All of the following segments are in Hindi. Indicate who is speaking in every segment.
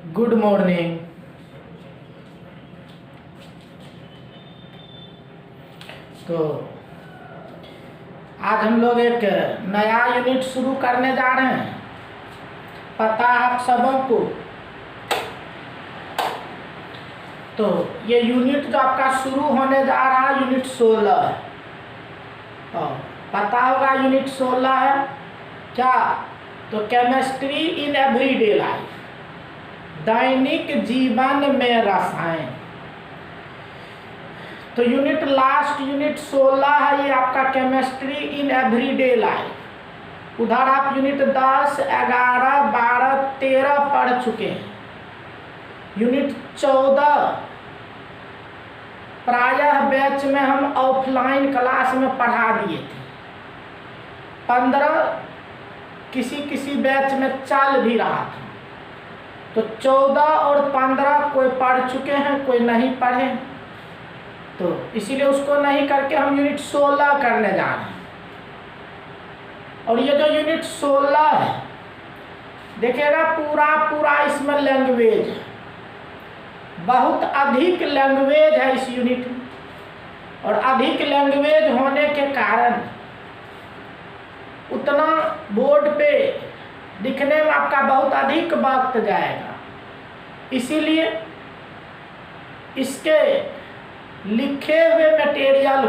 Speaker 1: Good morning. तो आज हम लोग एक नया यूनिट शुरू करने जा रहे हैं। पता है आप सबों को। तो ये यूनिट जो आपका शुरू होने जा रहा है यूनिट 16 है। और पता होगा यूनिट 16 है क्या? तो केमिस्ट्री इन एवरीडे लाइफ, दैनिक जीवन में रसायन। तो यूनिट लास्ट यूनिट 16 है, ये आपका केमिस्ट्री इन एवरीडे लाइफ। उधर आप यूनिट 10, 11, 12, 13 पढ़ चुके हैं। यूनिट 14 प्रायः बैच में हम ऑफलाइन क्लास में पढ़ा दिए थे। 15 किसी बैच में चल भी रहा था। तो 14 और 15 कोई पढ़ चुके हैं, कोई नहीं पढ़े, तो इसीलिए उसको नहीं करके हम यूनिट 16 करने जा रहे हैं। और ये जो यूनिट 16 है, देखिएगा पूरा इसमें लैंग्वेज है। बहुत अधिक लैंग्वेज है इस यूनिट में। और अधिक लैंग्वेज होने के कारण उतना बोर्ड पे लिखने में आपका बहुत अधिक वक्त जाएगा। इसीलिए इसके लिखे हुए मटेरियल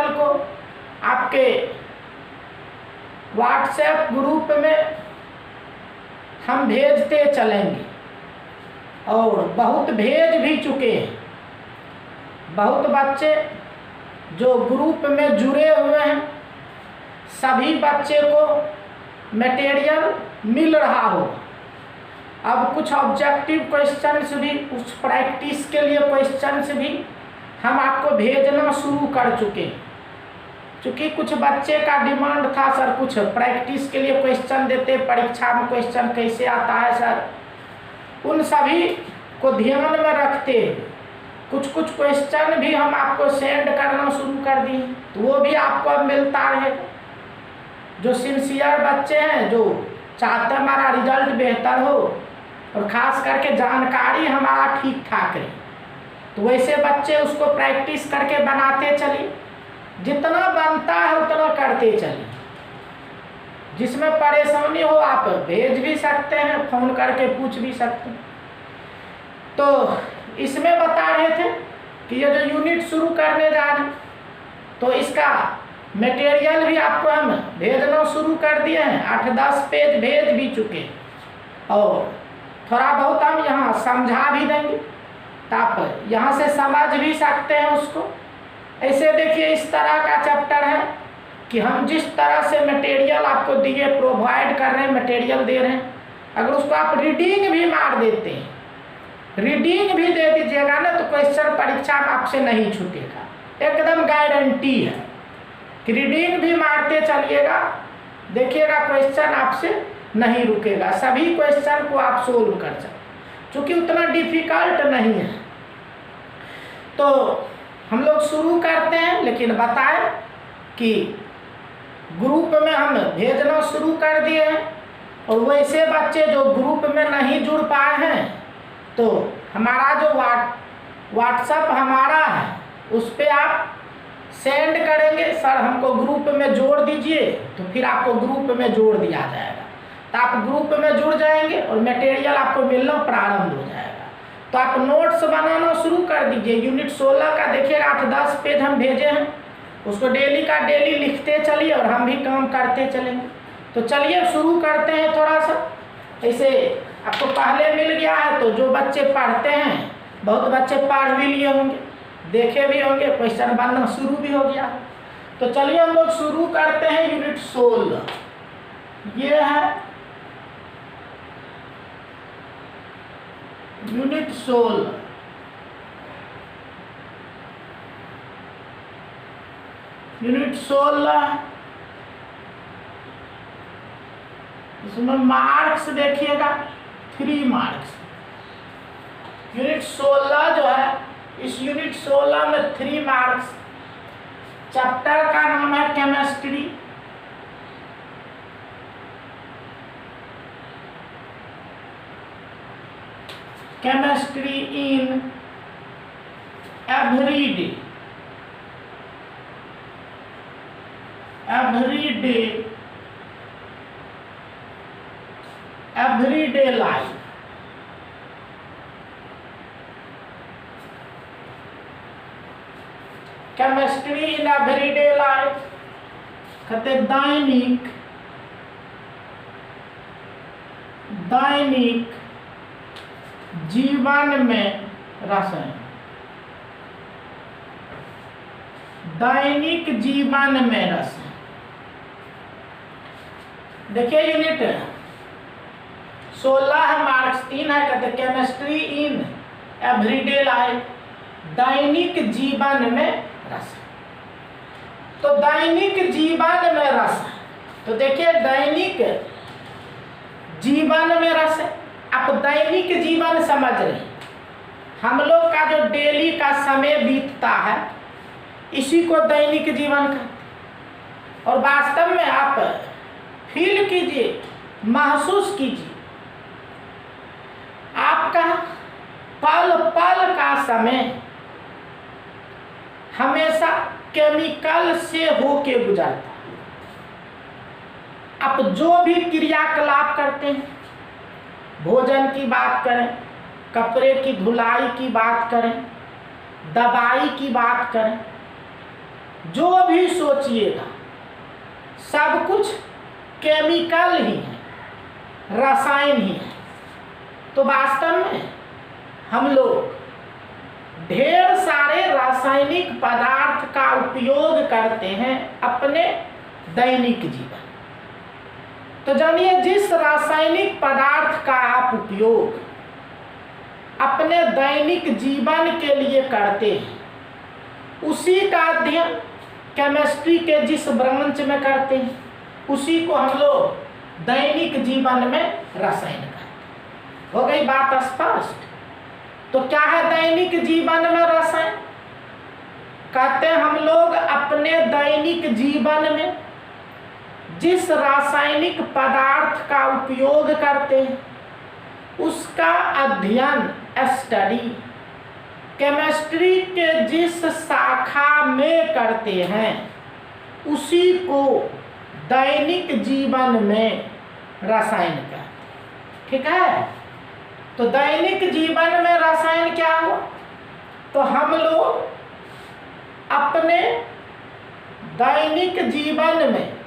Speaker 1: को आपके व्हाट्सएप ग्रुप में हम भेजते चलेंगे। और बहुत भेज भी चुके हैं। बहुत बच्चे जो ग्रुप में जुड़े हुए हैं, सभी बच्चे को मटेरियल मिल रहा होगा। अब कुछ ऑब्जेक्टिव क्वेश्चंस भी, उस प्रैक्टिस के लिए क्वेश्चंस भी हम आपको भेजना शुरू कर चुके हैं। चूँकि कुछ बच्चे का डिमांड था, सर कुछ प्रैक्टिस के लिए क्वेश्चन देते, परीक्षा में क्वेश्चन कैसे आता है सर। उन सभी को ध्यान में रखते कुछ क्वेश्चन भी हम आपको सेंड करना शुरू कर दिए। तो वो भी आपको अब मिलता रहेगा। जो सिंसियर बच्चे हैं, जो चाहते हैं हमारा रिजल्ट बेहतर हो और ख़ास करके जानकारी हमारा ठीक ठाक रहे, तो वैसे बच्चे उसको प्रैक्टिस करके बनाते चलिए। जितना बनता है उतना करते चलिए। जिसमें परेशानी हो आप भेज भी सकते हैं, फ़ोन करके पूछ भी सकते हैं। तो इसमें बता रहे थे कि ये जो यूनिट शुरू करने जा रहे हैं, तो इसका मटेरियल भी आपको हम भेजना शुरू कर दिए हैं। 8-10 पेज भेज भी चुके हैं। और थोड़ा बहुत हम यहाँ समझा भी देंगे, तो आप यहाँ से समझ भी सकते हैं उसको। ऐसे देखिए, इस तरह का चैप्टर है कि हम जिस तरह से मटेरियल आपको दिए, प्रोवाइड कर रहे हैं, मटेरियल दे रहे हैं, अगर उसको आप रीडिंग भी मार देते हैं, रीडिंग भी दे दीजिएगा ना, तो क्वेश्चन परीक्षा में आपसे नहीं छूटेगा। एकदम गारंटी है कि रीडिंग भी मारते चलिएगा, देखिएगा क्वेश्चन आपसे नहीं रुकेगा। सभी क्वेश्चन को आप सोल्व कर सकते, क्योंकि उतना डिफिकल्ट नहीं है। तो हम लोग शुरू करते हैं, लेकिन बताएं कि ग्रुप में हम भेजना शुरू कर दिए हैं। और वैसे बच्चे जो ग्रुप में नहीं जुड़ पाए हैं, तो हमारा जो व्हाट्सएप हमारा है, उस पर आप सेंड करेंगे, सर हमको ग्रुप में जोड़ दीजिए, तो फिर आपको ग्रुप में जोड़ दिया जाएगा। तो आप ग्रुप में जुड़ जाएंगे और मटेरियल आपको मिलना प्रारंभ हो जाएगा। तो आप नोट्स बनाना शुरू कर दीजिए। यूनिट 16 का देखिए 8-10 पेज हम भेजे हैं, उसको डेली का डेली लिखते चलिए और हम भी काम करते चलेंगे। तो चलिए शुरू करते हैं। थोड़ा सा ऐसे आपको पहले मिल गया है, तो जो बच्चे पढ़ते हैं, बहुत बच्चे पढ़ भी लिए होंगे, देखे भी होंगे, क्वेश्चन बनना शुरू भी हो गया। तो चलिए हम लोग शुरू करते हैं यूनिट 16। ये है यूनिट 16। यूनिट 16 इसमें मार्क्स देखिएगा 3 मार्क्स। यूनिट 16 जो है, इस यूनिट 16 में 3 मार्क्स। चैप्टर का नाम है chemistry. chemistry in everyday life. Chemistry in everyday life कहते दैनिक जीवन में रसायन, दैनिक जीवन में रसायन। देखिए यूनिट 16 मार्क्स 3 है, कहते केमिस्ट्री इन एवरीडे लाइफ, दैनिक जीवन में रसायन। तो दैनिक जीवन में रसायन, तो देखिए दैनिक जीवन में रसायन। आप दैनिक जीवन समझ रहे हैं, हम लोग का जो डेली का समय बीतता है इसी को दैनिक जीवन कहते हैं। और वास्तव में आप फील कीजिए, महसूस कीजिए, आपका पल पल का समय हमेशा केमिकल से होके गुजरता है। आप जो भी क्रियाकलाप करते हैं, भोजन की बात करें, कपड़े की धुलाई की बात करें, दवाई की बात करें, जो भी सोचिएगा सब कुछ केमिकल ही है, रसायन ही है। तो वास्तव में हम लोग ढेर सारे रासायनिक पदार्थ का उपयोग करते हैं अपने दैनिक जीवन। तो जानिए, जिस रासायनिक पदार्थ का आप उपयोग अपने दैनिक जीवन के लिए करते हैं, उसी का अध्ययन केमिस्ट्री के जिस ब्रांच में करते हैं उसी को हम लोग दैनिक जीवन में रसायन कहते हैं। हो गई बात स्पष्ट? तो क्या है दैनिक जीवन में रसायन? कहते हैं हम लोग अपने दैनिक जीवन में जिस रासायनिक पदार्थ का उपयोग करते हैं उसका अध्ययन, स्टडी, केमिस्ट्री के जिस शाखा में करते हैं उसी को दैनिक जीवन में रसायन कहते हैं। ठीक है? तो दैनिक जीवन में रसायन क्या हुआ? तो हम लोग अपने दैनिक जीवन में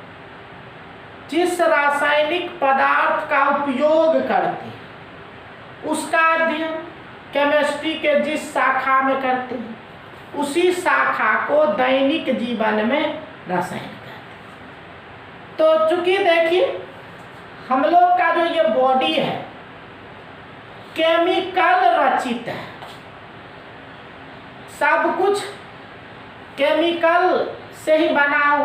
Speaker 1: जिस रासायनिक पदार्थ का उपयोग करते हैं उसका अध्ययन केमिस्ट्री के जिस शाखा में करते हैं उसी शाखा को दैनिक जीवन में रसायन कहते हैं। तो चूंकि देखिए हम लोग का जो ये बॉडी है केमिकल रचित है, सब कुछ केमिकल से ही बना हो,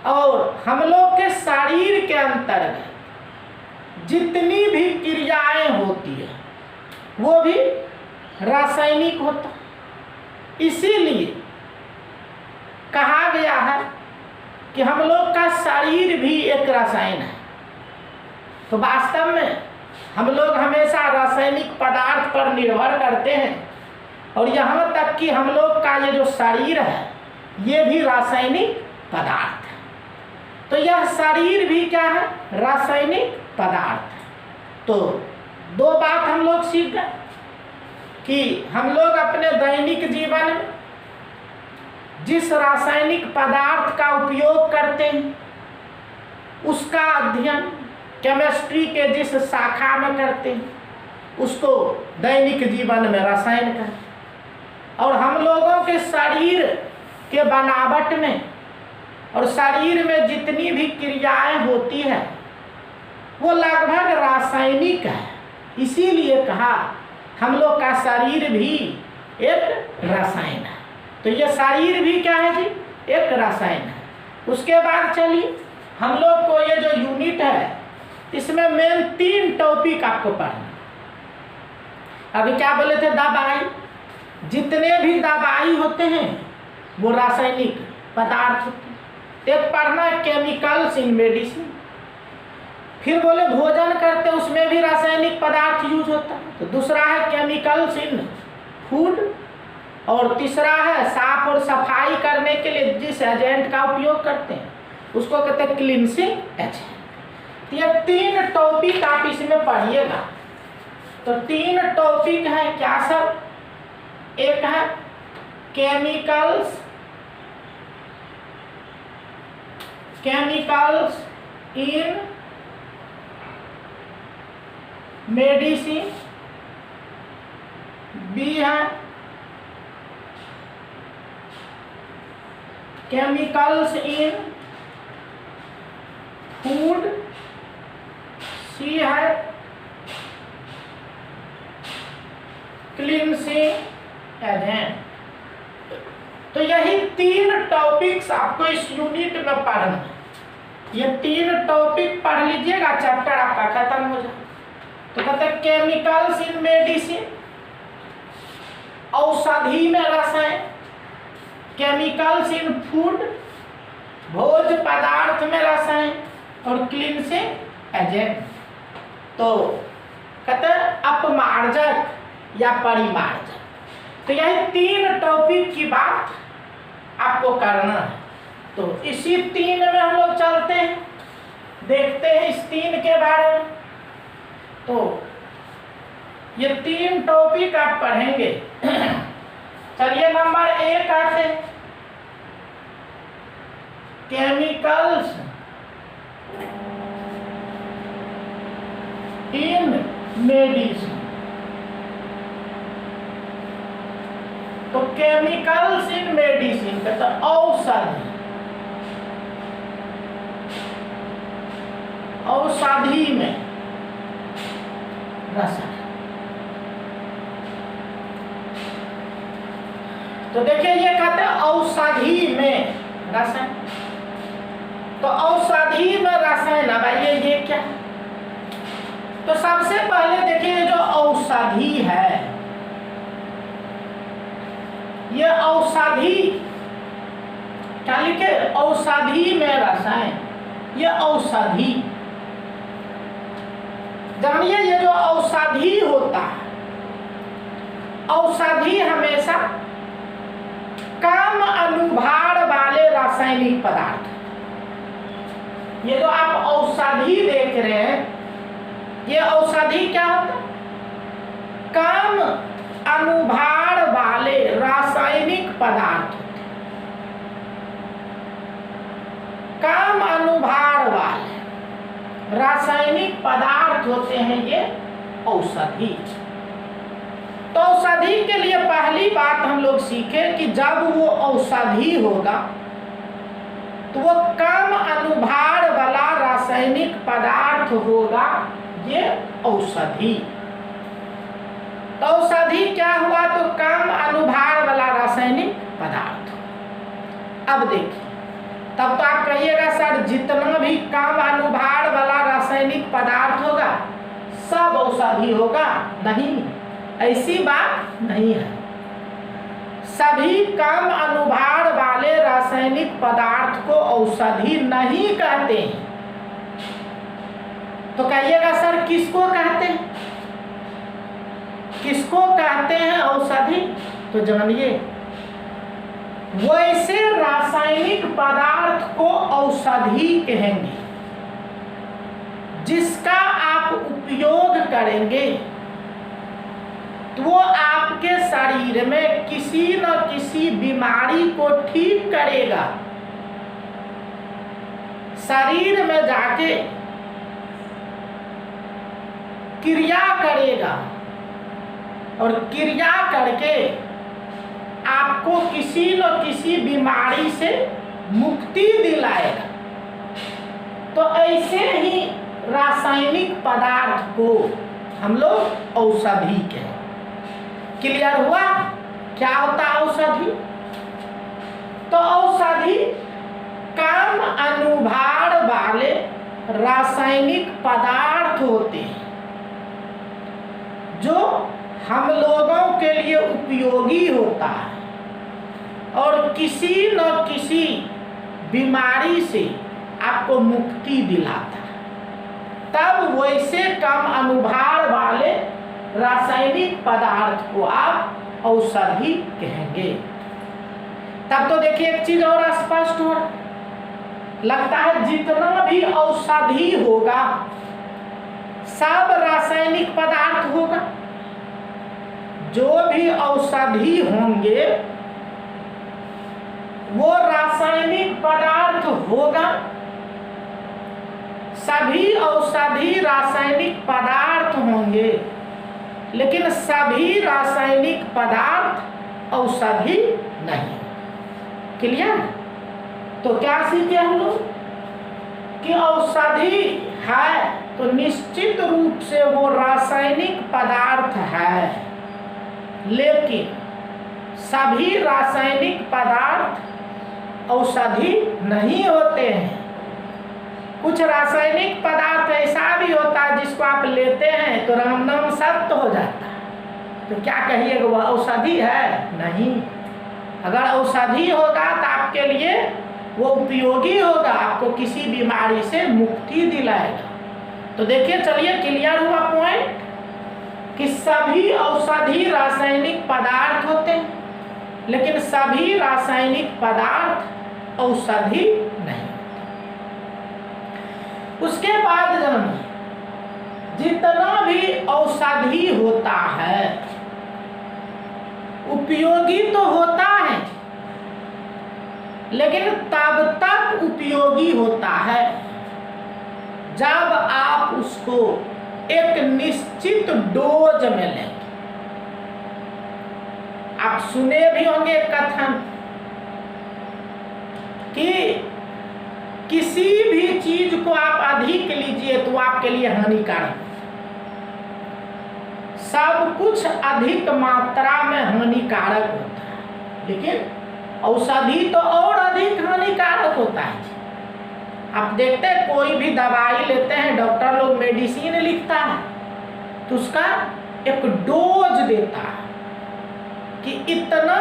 Speaker 1: और हम लोग के शरीर के अंतर्गत जितनी भी क्रियाएं होती है वो भी रासायनिक होता। इसीलिए कहा गया है कि हम लोग का शरीर भी एक रसायन है। तो वास्तव में हम लोग हमेशा रासायनिक पदार्थ पर निर्भर करते हैं, और यहाँ तक कि हम लोग का ये जो शरीर है ये भी रासायनिक पदार्थ है। तो यह शरीर भी क्या है? रासायनिक पदार्थ है। तो दो बात हम लोग सीख गए कि हम लोग अपने दैनिक जीवन में जिस रासायनिक पदार्थ का उपयोग करते हैं उसका अध्ययन केमिस्ट्री के जिस शाखा में करते हैं उसको दैनिक जीवन में रसायन कहते हैं। और हम लोगों के शरीर के बनावट में और शरीर में जितनी भी क्रियाएं होती हैं वो लगभग रासायनिक है। इसीलिए कहा हम लोग का शरीर भी एक रसायन है। तो ये शरीर भी क्या है जी? एक रसायन है। उसके बाद चलिए हम लोग को ये जो यूनिट है इसमें मेन 3 टॉपिक आपको पढ़ना। अभी क्या बोले थे? दवाई। जितने भी दवाई होते हैं वो रासायनिक पदार्थ होते हैं। एक पढ़ना है केमिकल्स इन मेडिसिन, फिर बोले भोजन करते उसमें भी रासायनिक पदार्थ यूज होता है। तो दूसरा है केमिकल्स इन फूड, और तीसरा है साफ और सफाई करने के लिए जिस एजेंट का उपयोग करते हैं उसको कहते हैं क्लींसिंग एजेंट। ये 3 टॉपिक आप इसमें पढ़िएगा। तो 3 टॉपिक है क्या सब? एक है केमिकल्स इन मेडिसिन, बी है केमिकल्स इन फूड, सी है क्लींसिंग एजेंट। तो यही 3 टॉपिक्स आपको इस यूनिट में पढ़ना है। ये 3 टॉपिक पढ़ लीजिएगा, चैप्टर आपका खत्म हो जाए। तो कहते हैं केमिकल्स इन मेडिसिन, औषधि में रसायन, केमिकल्स इन फूड, भोज्य पदार्थ में रसायन, और क्लींसिंग एजेंट। तो कहते हैं अपमार्जक या परिमार्जक। तो यही 3 टॉपिक की बात आपको करना है। तो इसी 3 में हम लोग चलते हैं, देखते हैं इस 3 के बारे में। तो ये 3 टॉपिक आप पढ़ेंगे। चलिए नंबर 1 आते हैं, केमिकल्स इन मेडिसिन। तो केमिकल्स इन मेडिसिन का तो औषधि में रसायन। तो देखिए ये कहते हैं औषधि में रसायन। तो औषधि में रसायन, अब आइए ये क्या? तो सबसे पहले देखिए जो औषधि है, ये औषधि क्या लिखे? औषधि में रसायन। ये औषधि, जानिए ये जो औषधि होता है, औषधि हमेशा कम अनुभार वाले रासायनिक पदार्थ। ये जो आप औषधि देख रहे हैं, ये औषधि क्या होता है? कम अनुभार वाले रासायनिक पदार्थ। कम अनुभार वाले रासायनिक पदार्थ होते हैं ये औषधि। तो औषधि के लिए पहली बात हम लोग सीखे कि जब वो औषधि होगा तो वो कम अनुभार वाला रासायनिक पदार्थ होगा, ये औषधि। तो औषधि क्या हुआ? तो कम अनुभार वाला रासायनिक पदार्थ। अब देखिए, तब तो आप कहिएगा सर जितना भी कम अनुभार वाला रासायनिक पदार्थ होगा सब औषधि होगा। नहीं, ऐसी बात नहीं है। सभी कम अनुभार वाले रासायनिक पदार्थ को औषधि नहीं कहते हैं। तो कहिएगा सर किसको कहते हैं? किसको कहते हैं औषधि? तो जानिए, वैसे रासायनिक पदार्थ को औषधि कहेंगे जिसका आप उपयोग करेंगे तो वो आपके शरीर में किसी न किसी बीमारी को ठीक करेगा, शरीर में जाके क्रिया करेगा और क्रिया करके आपको किसी न किसी बीमारी से मुक्ति दिलाएगा। तो ऐसे ही रासायनिक पदार्थ को हम लोग औषधि कहें। क्लियर हुआ? क्या होता है औषधि? तो औषधि कम अनुभार वाले रासायनिक पदार्थ होते हैं जो हम लोगों के लिए उपयोगी होता है और किसी न किसी बीमारी से आपको मुक्ति दिलाता है। तब वैसे कम अनुभार वाले रासायनिक पदार्थ को आप औषधि कहेंगे। तब तो देखिए एक चीज और स्पष्ट हो लगता है, जितना भी औषधि होगा सब रासायनिक पदार्थ होगा। जो भी औषधि होंगे वो रासायनिक पदार्थ होगा। सभी औषधि रासायनिक पदार्थ होंगे, लेकिन सभी रासायनिक पदार्थ औषधि नहीं। क्लियर? तो क्या सीखे हम लोग कि औषधि है तो निश्चित रूप से वो रासायनिक पदार्थ है, लेकिन सभी रासायनिक पदार्थ औषधि नहीं होते हैं। कुछ रासायनिक पदार्थ ऐसा भी होता है जिसको आप लेते हैं तो राम नाम सत्य हो जाता है, तो क्या कहिएगा वह औषधि है? नहीं। अगर औषधि होगा तो आपके लिए वो उपयोगी होगा, आपको किसी बीमारी से मुक्ति दिलाएगा। तो देखिए, चलिए क्लियर हुआ पॉइंट कि सभी औषधि रासायनिक पदार्थ होते हैं, लेकिन सभी रासायनिक पदार्थ औषधि नहीं। उसके बाद जानिए, जितना भी औषधि होता है उपयोगी तो होता है, लेकिन तब तक उपयोगी होता है जब आप उसको एक निश्चित डोज में लेंगे। आप सुने भी होंगे कथन कि किसी भी चीज को आप अधिक लीजिए तो आपके लिए हानिकारक। सब कुछ अधिक मात्रा में हानिकारक होता है, लेकिन औषधि तो और अधिक हानिकारक होता है। आप देखते हैं कोई भी दवाई लेते हैं, डॉक्टर लोग मेडिसिन लिखता है तो उसका एक डोज देता है कि इतना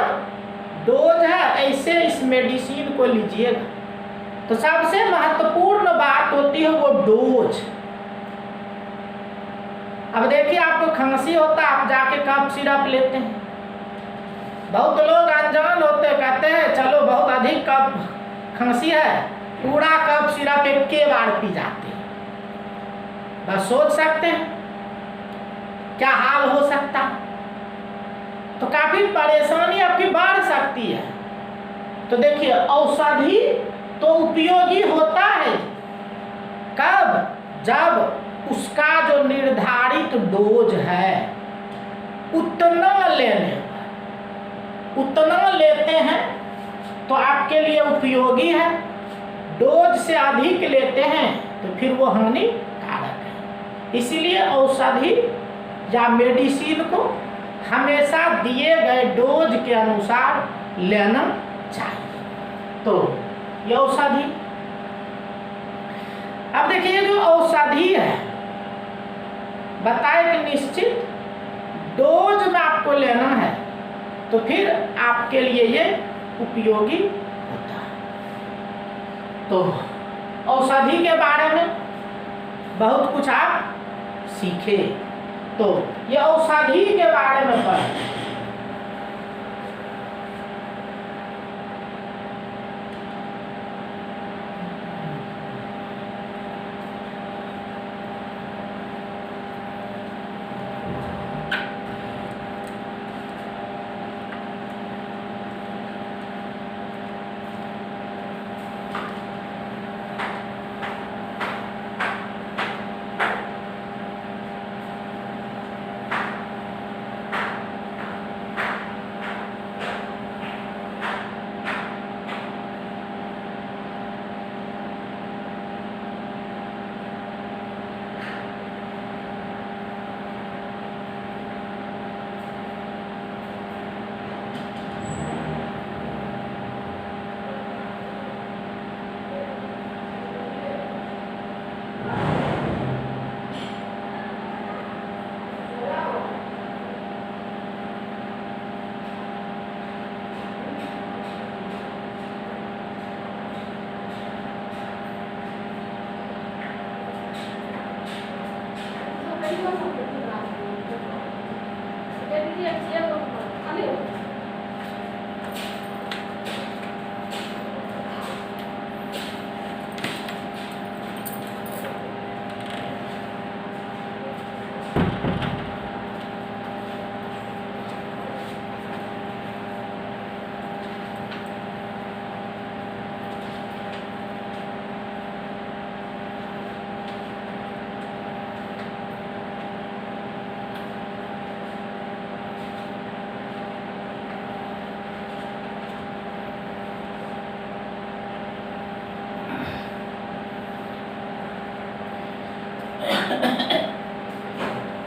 Speaker 1: डोज है, ऐसे इस मेडिसिन को लीजिएगा। तो सबसे महत्वपूर्ण बात होती है वो डोज। अब देखिए, आपको खांसी होता है, आप जाके कफ सिरप लेते हैं। बहुत लोग अनजान होते, कहते हैं चलो बहुत अधिक कफ खांसी है, पूरा कफ सिरप एक के बार पी जाते हैं। बस सोच सकते हैं क्या हाल हो सकता, तो काफी परेशानी आपकी बढ़ सकती है। तो देखिए, औषधि तो उपयोगी होता है कब? जब उसका जो निर्धारित डोज है उतना लेने, उतना लेते हैं तो आपके लिए उपयोगी है। डोज से अधिक लेते हैं तो फिर वो हानिकारक है। इसीलिए औषधि या मेडिसिन को हमेशा दिए गए डोज के अनुसार लेना चाहिए। तो ये औषधि, अब देखिए जो औषधि है बताए कि निश्चित डोज में आपको लेना है तो फिर आपके लिए ये उपयोगी होता है। तो औषधि के बारे में बहुत कुछ आप सीखे, तो ये औषधि के बारे में पढ़ें।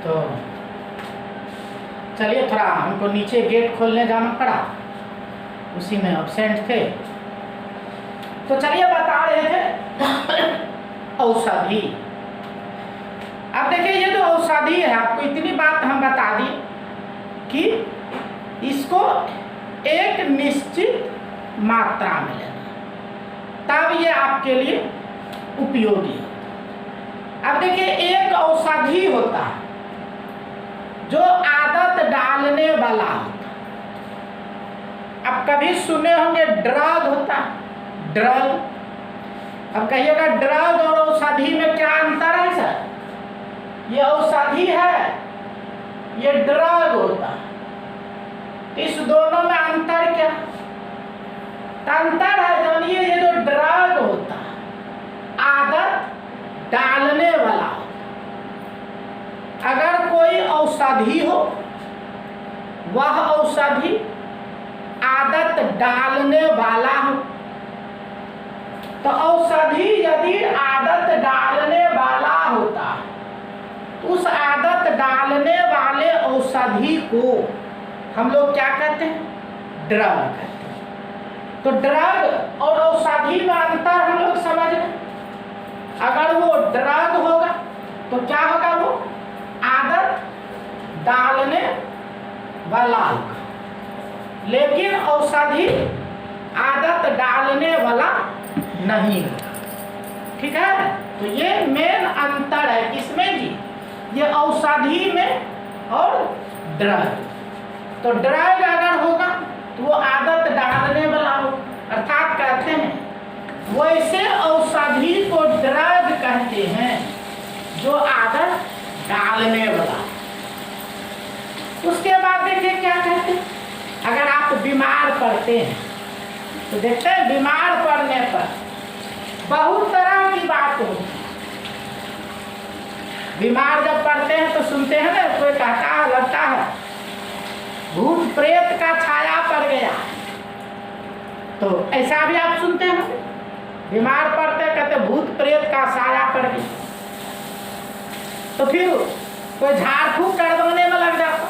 Speaker 1: तो चलिए थोड़ा हमको नीचे गेट खोलने जाना पड़ा, उसी में एब्सेंट थे। तो चलिए बता रहे थे औषधि। अब देखिए ये जो औषधि है, आपको इतनी बात हम बता दी कि इसको एक निश्चित मात्रा में लेना, तब ये आपके लिए उपयोगी है। अब देखिए एक औषधि होता है जो आदत डालने वाला होता है। अब कभी सुने होंगे ड्रग होता है, ड्रग। अब कहिएगा ड्रग और औषधि में क्या अंतर है सर? ये औषधि है, ये ड्रग होता है, इस दोनों में अंतर क्या? अंतर है, जानिए, ये जो ड्रग होता है आदत डालने वाला होता। अगर कोई औषधि हो, वह औषधि आदत डालने वाला हो, तो औषधि यदि आदत डालने वाला होता है, उस आदत डालने वाले औषधि को हम लोग क्या कहते हैं? ड्रग कहते हैं। तो ड्रग और औषधि में अंतर हम लोग समझ रहे। अगर वो ड्रग होगा तो क्या होगा? वो आदत डालने वाला होगा, लेकिन औषधि आदत डालने वाला नहीं होगा। ठीक है, तो ये मेन अंतर है किसमें जी? ये औषधि में और ड्रग। तो ड्रग अगर होगा तो वो आदत डालने वाला हो, अर्थात कहते हैं वैसे औषधि को ड्रग कहते हैं जो आदत डालने वाला। उसके बाद देखिए क्या कहते हैं, अगर आप बीमार पड़ते हैं तो देखते हैं बीमार पड़ने पर बहुत तरह की बात होती है। बीमार जब पड़ते हैं तो सुनते हैं ना, कोई कहता है लगता है भूत प्रेत का छाया पड़ गया, तो ऐसा भी आप सुनते हैं। बीमार पड़ते कहते भूत प्रेत का साया पड़ गया, तो फिर कोई झाड़ फूक करवाने में लग जाता।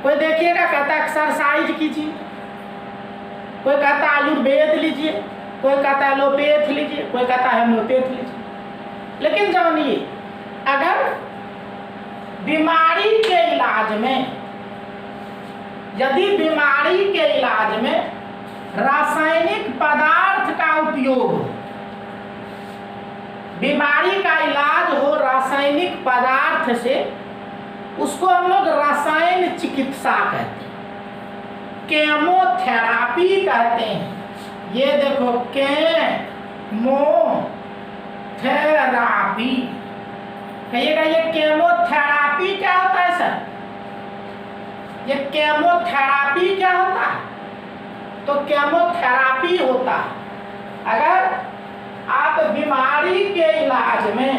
Speaker 1: कोई देखिएगा कहता एक्सरसाइज कीजिए, कोई कहता आयुर्वेद लीजिए, कोई कहता एलोपैथ लीजिए, कोई कहता हेमोपैथ लीजिए। लेकिन जानिए, अगर बीमारी के इलाज में, यदि बीमारी के इलाज में रासायनिक पदार्थ का उपयोग हो, बीमारी का इलाज हो रासायनिक पदार्थ से, उसको हम लोग रसायन चिकित्सा कहते हैं, केमोथेरापी कहते हैं। ये देखो केमोथेरापी, कहिएगा ये केमोथेरापी क्या होता है सर? ये केमोथेरापी क्या होता है? तो केमोथेरापी होता है अगर आप बीमारी के इलाज में,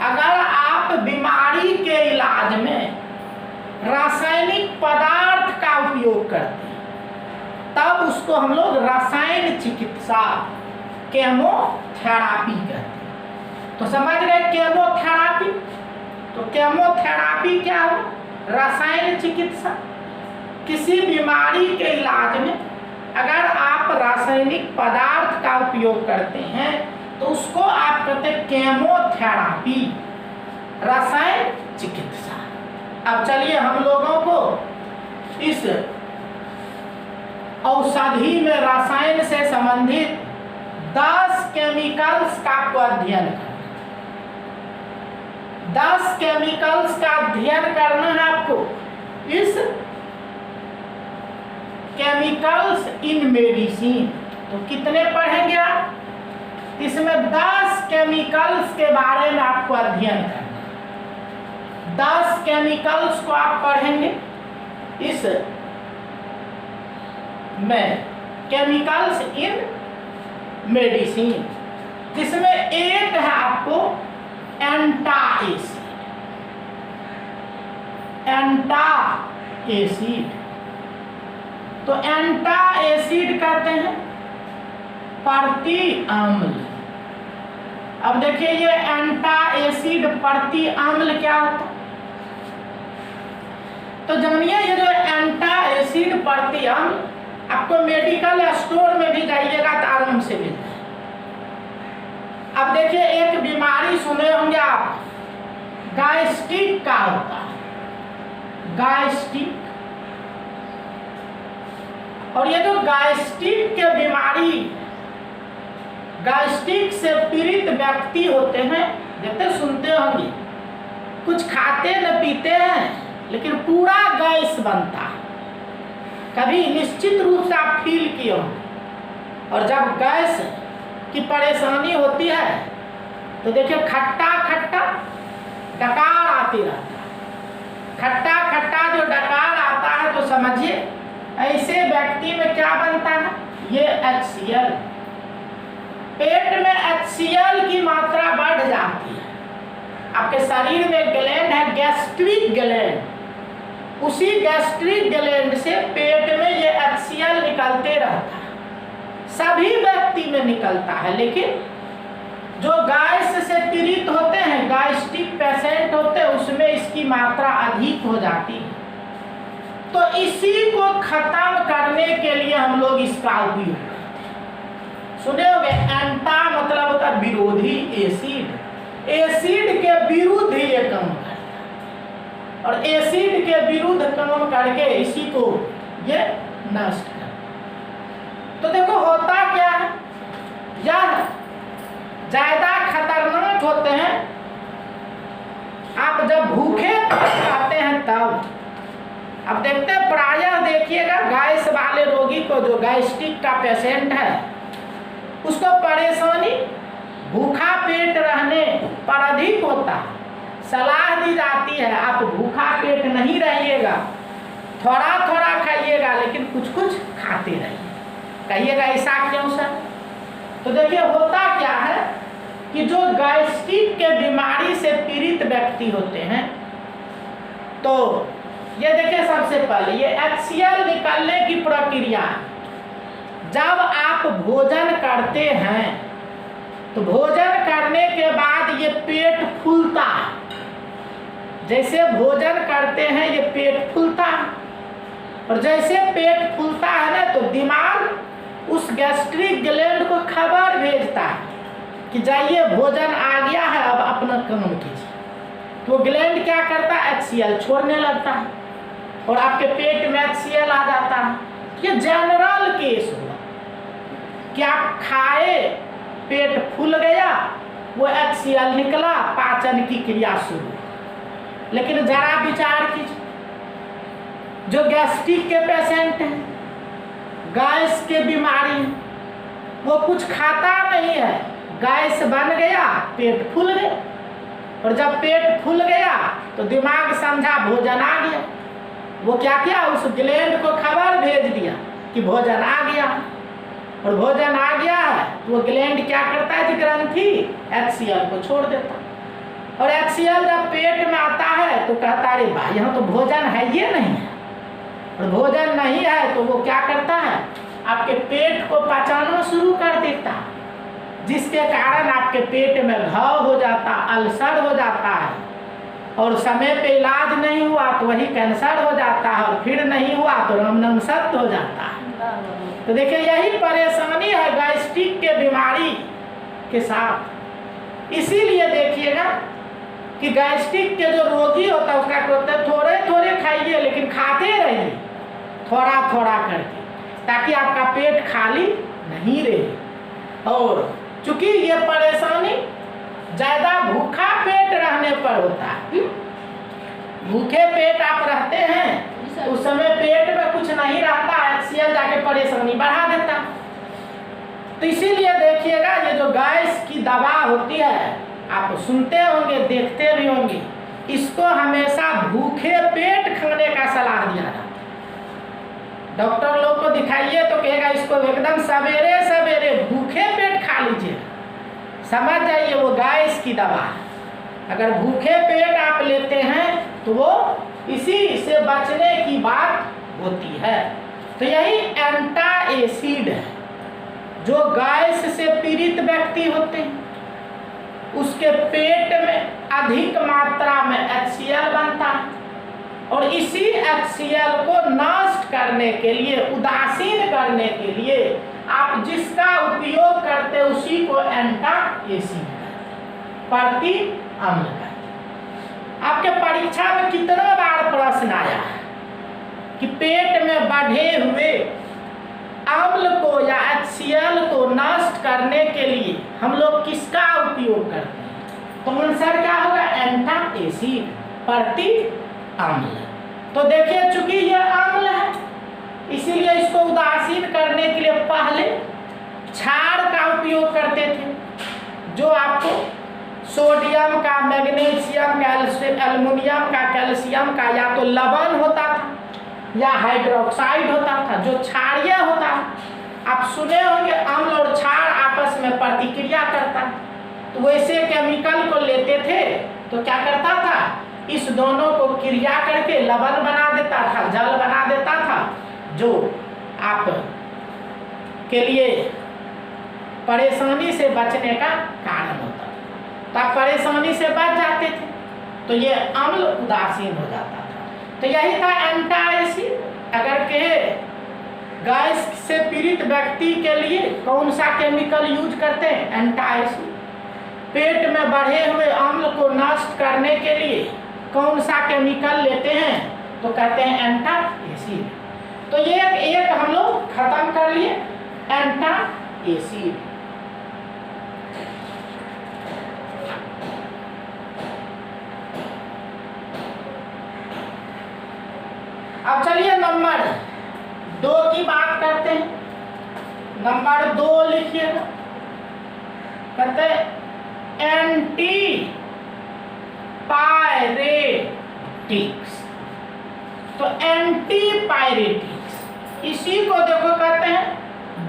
Speaker 1: अगर आप बीमारी के इलाज में रासायनिक पदार्थ का उपयोग करते हैं, तब उसको हम लोग रसायन चिकित्सा केमोथेरापी कहते हैं। तो समझ गए केमोथेरापी? तो केमोथेरापी क्या हो? रसायन चिकित्सा। किसी बीमारी के इलाज में अगर आप रासायनिक पदार्थ का उपयोग करते हैं तो उसको आप कहते हैं केमोथेरापी, रसायन चिकित्सा। अब चलिए हम लोगों को इस औषधि में रसायन से संबंधित 10 केमिकल्स का आपको अध्ययन करना। 10 केमिकल्स का अध्ययन करना है आपको। इस केमिकल्स इन मेडिसिन, तो कितने पढ़ेंगे आप? इसमें 10 केमिकल्स के बारे में आपको अध्ययन करना। 10 केमिकल्स को आप पढ़ेंगे इस में, केमिकल्स इन मेडिसिन, जिसमें एक है आपको एंटाएसिड। एंटाएसिड, तो एंटाएसिड कहते हैं प्रति अम्ल। अब देखिए ये एंटा एसिड प्रति अम्ल क्या होता है? तो जानिए ये जो एंटा एसिड प्रति अम्ल आपको मेडिकल स्टोर में भी जाइएगा तो आराम से मिल जाए। अब देखिए एक बीमारी सुने होंगे आप, गैस्ट्रिक का होता है, गैस्ट्रिक। और ये जो गैस्ट्रिक के बीमारी, गैस्ट्रिक से पीड़ित व्यक्ति होते हैं, देखते सुनते होंगे, कुछ खाते न पीते हैं लेकिन पूरा गैस बनता है। कभी निश्चित रूप से आप फील किए होंगे। और जब गैस की परेशानी होती है तो देखिए खट्टा खट्टा डकार आती रहता है। खट्टा खट्टा जो डकार आता है तो समझिए ऐसे व्यक्ति में क्या बनता है, ये HCl, पेट में HCl की मात्रा बढ़ जाती है। आपके शरीर में ग्लैंड है गैस्ट्रिक ग्लैंड, उसी गैस्ट्रिक ग्लैंड से पेट में ये HCl निकलते रहता है। सभी व्यक्ति में निकलता है, लेकिन जो गैस से पीड़ित होते हैं, गैस्ट्रिक पेशेंट होते हैं, उसमें इसकी मात्रा अधिक हो जाती है। तो इसी को खत्म करने के लिए हम लोग इसका उपयोग करते हैं। सुने होंगे एंटा मतलब होता है विरोधी, एसिड, एसिड के विरुद्ध ये काम करता है और एसिड के विरुद्ध काम करके इसी को ये नष्ट करता है। तो देखो होता क्या है, यह ज्यादा खतरनाक होते हैं आप जब भूखे आते हैं तब। अब देखते हैं प्रायः देखिएगा गैस वाले रोगी को, जो गैस्ट्रिक का पेशेंट है, उसको परेशानी भूखा पेट रहने पर अधिक होता है। सलाह दी जाती है आप भूखा पेट नहीं रहिएगा, थोड़ा थोड़ा खाइएगा लेकिन कुछ कुछ खाते रहिए। कहिएगा ऐसा क्यों सर? तो देखिए होता क्या है कि जो गैस्ट्रिक के बीमारी से पीड़ित व्यक्ति होते हैं, तो ये देखिए सबसे पहले ये HCl निकलने की प्रक्रिया। जब आप भोजन करते हैं तो भोजन करने के बाद ये पेट फूलता है। जैसे भोजन करते हैं ये पेट फूलता है, और जैसे पेट फूलता है ना तो दिमाग उस गैस्ट्रिक ग्लैंड को खबर भेजता है कि जाइए भोजन आ गया है, अब अपना काम कीजिए। तो ग्लैंड क्या करता है, HCl छोड़ने लगता है और आपके पेट में HCl आ जाता है। ये जनरल केस हुआ कि आप खाए, पेट फूल गया, वो HCl निकला, पाचन की क्रिया शुरू। लेकिन जरा विचार कीजिए, जो गैस्ट्रिक के पेशेंट हैं, गैस के बीमारी, वो कुछ खाता नहीं है, गैस बन गया, पेट फूल गया, और जब पेट फूल गया तो दिमाग समझा भोजन आ गया। वो क्या किया, उस ग्लैंड को खबर भेज दिया कि भोजन आ गया, और भोजन आ गया है तो वो ग्लैंड क्या करता है, ग्रंथि HCl को छोड़ देता। और HCl जब पेट में आता है तो कहता है अरे भाई यहाँ तो भोजन है ये नहीं है, और भोजन नहीं है तो वो क्या करता है, आपके पेट को पचाना शुरू कर देता है, जिसके कारण आपके पेट में घाव हो जाता, अल्सर हो जाता है, और समय पे इलाज नहीं हुआ तो वही कैंसर हो जाता है, और फिर नहीं हुआ तो रमनमसत हो जाता है। तो देखिए यही परेशानी है गैस्ट्रिक के बीमारी के साथ। इसीलिए देखिएगा कि गैस्ट्रिक के जो रोगी होता है उसका क्या होता है, थोड़े थोड़े खाइए लेकिन खाते रहिए थोड़ा थोड़ा करके, ताकि आपका पेट खाली नहीं रहे। और चूंकि ये परेशानी ज़्यादा भूखा पेट रहने पर होता है, भूखे पेट आप रहते हैं उस समय पेट में कुछ नहीं रहता, HCl जाके परेशानी बढ़ा देता। तो इसीलिए देखिएगा ये जो गैस की दवा होती है, आप सुनते होंगे, देखते भी होंगे, इसको हमेशा भूखे पेट खाने का सलाह दिया जाता है। डॉक्टर लोग को दिखाइए तो कहेगा इसको एकदम सवेरे सवेरे भूखे पेट खा लीजिए, समझ जाइए वो गैस की दवा है। अगर भूखे पेट आप लेते हैं तो वो इसी से बचने की बात होती है। तो यही एंटा एसिड है जो गैस से पीड़ित व्यक्ति होते हैं, पेट में अधिक मात्रा में HCl बनता है और इसी HCl को नष्ट करने के लिए, उदासीन करने के लिए आप जिसका उपयोग करते उसी को एंटाएसिड प्रति अम्ल कहते हैं। आपके परीक्षा में कितना बार प्रश्न आया है कि पेट में बढ़े हुए अम्ल को या HCl को नष्ट करने के लिए हम लोग किसका उपयोग करते हैं? तो आंसर क्या होगा? एंटाएसिड प्रति अम्ल। तो देखिए चूंकि यह अम्ल है इसीलिए इसको उदासीन करने के लिए पहले क्षार का उपयोग करते थे, जो आपको सोडियम का, मैग्नीशियम, एल्युमिनियम का, कैल्शियम का या तो लवण होता था या हाइड्रोक्साइड होता था जो क्षारीय होता है। आप सुने होंगे अम्ल और क्षार आपस में प्रतिक्रिया करता है, तो वैसे केमिकल को लेते थे तो क्या करता था, इस दोनों को क्रिया करके लवण बना देता था, जल बना देता था, जो आप के लिए परेशानी से बचने का कारण होता था। तो आप परेशानी से बच जाते थे तो ये अम्ल उदासीन हो जाता था। तो यही था एंटाएसिड। अगर कहे गैस से पीड़ित व्यक्ति के लिए कौन सा केमिकल यूज करते हैं? एंटाएसिड। पेट में बढ़े हुए अम्ल को नष्ट करने के लिए कौन सा केमिकल लेते हैं? तो कहते हैं एंटाएसिड। तो ये एक हम लोग खत्म कर लिए, एंटाएसिड। अब चलिए नंबर 2 की बात करते हैं। नंबर 2 लिखिएगा, कहते हैं एंटी पायरेटिक्स। तो एंटी पायरेटिक्स इसी को देखो कहते हैं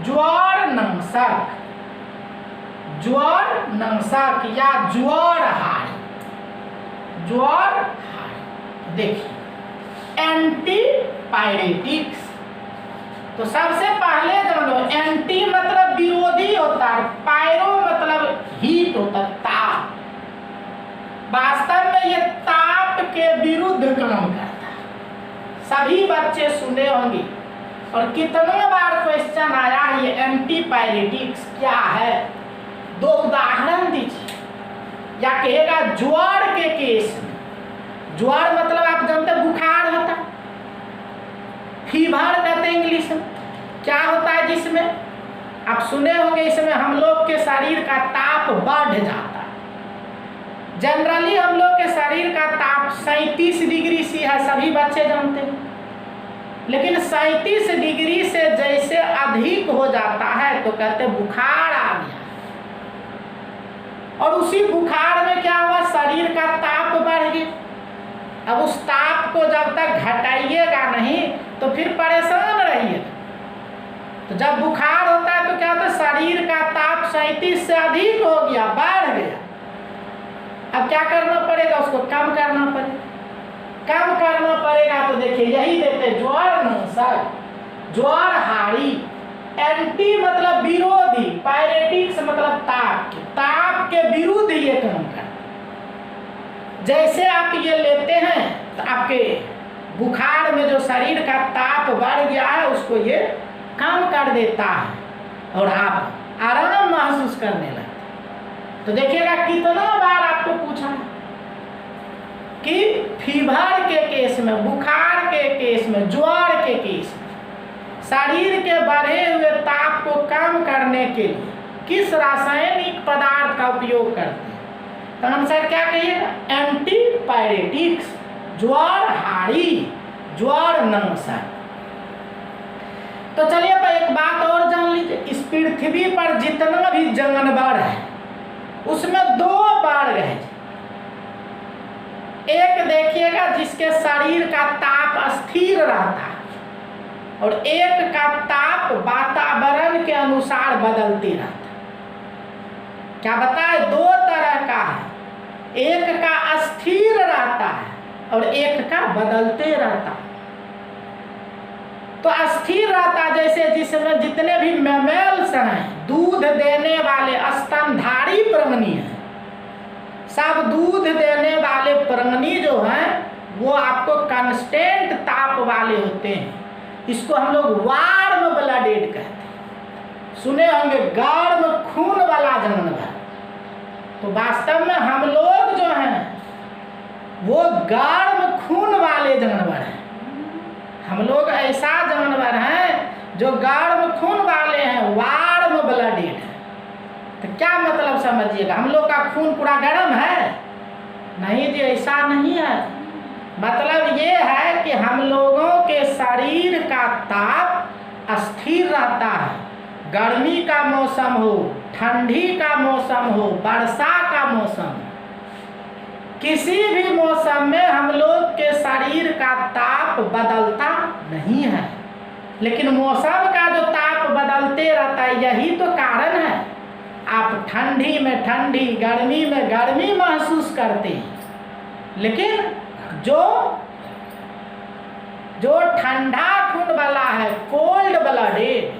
Speaker 1: ज्वारनंशक, ज्वारनंशक या ज्वारहारी। ज्वारहारी देखिए एंटी पायरेटिक्स। तो सबसे पहले जानो एंटी मतलब विरोधी होता है, पायरो मतलब हीट होता है, ताप। वास्तव में ये ताप के विरुद्ध काम करता है। सभी बच्चे सुने होंगे और कितने बार क्वेश्चन आया है ये एंटी पायरेटिक्स क्या है? 2 उदाहरण दीजिए। या कहेगा ज्वार के केस में, ज्वार मतलब आप जानते हैं बुखार होता है, फीवर कहते हैं इंग्लिश में। क्या होता है जिसमें आप सुने होंगे, इसमें हम लोग के शरीर का ताप बढ़ जाता है। जनरली हम लोग के शरीर का ताप 37 डिग्री सी है, सभी बच्चे जानते हैं। लेकिन 37 डिग्री से जैसे अधिक हो जाता है तो कहते हैं बुखार आ गया। और उसी बुखार में क्या हुआ, शरीर का ताप बढ़ गया। अब उस ताप को जब तक घटाइएगा नहीं तो फिर परेशान रहिएगा। तो जब बुखार होता है तो क्या होता है, शरीर का ताप 37 से अधिक हो गया, बढ़ गया। अब क्या करना पड़ेगा, उसको कम करना पड़ेगा। कम करना पड़ेगा तो देखिए यही देते ज्वारनंशक, ज्वारहारी। एंटी मतलब विरोधी, पायरेटिक्स मतलब ताप। ताप के विरुद्ध ये काम करता। जैसे आप ये लेते हैं तो आपके बुखार में जो शरीर का ताप बढ़ गया है उसको ये कम कर देता है और आप आराम महसूस करने लगते। तो देखिएगा कितना बार आपको पूछा कि फीवर के केस में, बुखार के केस में, ज्वर के केस में शरीर के बढ़े हुए ताप को कम करने के लिए किस रासायनिक पदार्थ का उपयोग करते हैं? तो आंसर क्या कहिएगा? एंटी पायरेटिक्स, ज्वारहारी, ज्वारनंशक। तो चलिए अब एक बात और जान लीजिए, इस पृथ्वी पर जितना भी जानवर है उसमें 2 वर्ग है। एक देखिएगा जिसके शरीर का ताप स्थिर रहता है और एक का ताप वातावरण के अनुसार बदलती रहता है। क्या बताए, 2 तरह का है, एक का स्थिर रहता है और एक का बदलते रहता है। तो अस्थिर रहता जैसे जिसमें जितने भी मैमल्स हैं, दूध देने वाले स्तनधारी प्राणी हैं, सब दूध देने वाले प्राणी जो हैं वो आपको कांस्टेंट ताप वाले होते हैं। इसको हम लोग वार्म ब्लडेड कहते हैं। सुने होंगे गर्म खून वाला जानवर। तो वास्तव में हम लोग जो हैं वो गर्म खून वाले जानवर हैं। हम लोग ऐसा जानवर हैं जो गर्म खून वाले हैं, वार्म ब्लडेड है। तो क्या मतलब समझिएगा, हम लोग का खून पूरा गर्म है? नहीं जी, ऐसा नहीं है। मतलब ये है कि हम लोगों के शरीर का ताप स्थिर रहता है। गर्मी का मौसम हो, ठंडी का मौसम हो, वर्षा का मौसम हो, किसी भी मौसम में हम लोग के शरीर का ताप बदलता नहीं है। लेकिन मौसम का जो ताप बदलते रहता है, यही तो कारण है। आप ठंडी में ठंडी, गर्मी में गर्मी महसूस करते हैं। लेकिन जो ठंडा खून वाला है, कोल्ड ब्लडेड,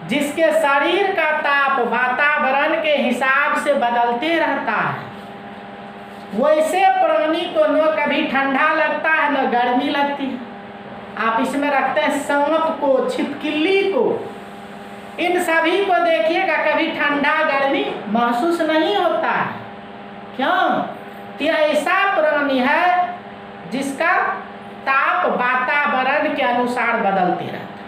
Speaker 1: जिसके शरीर का ताप वातावरण के हिसाब से बदलते रहता है, वैसे प्राणी को न कभी ठंडा लगता है न गर्मी लगती है। आप इसमें रखते हैं सांप को, छिपकली को, इन सभी को देखिएगा कभी ठंडा गर्मी महसूस नहीं होता है। क्यों? यह ऐसा प्राणी है जिसका ताप वातावरण के अनुसार बदलते रहता है।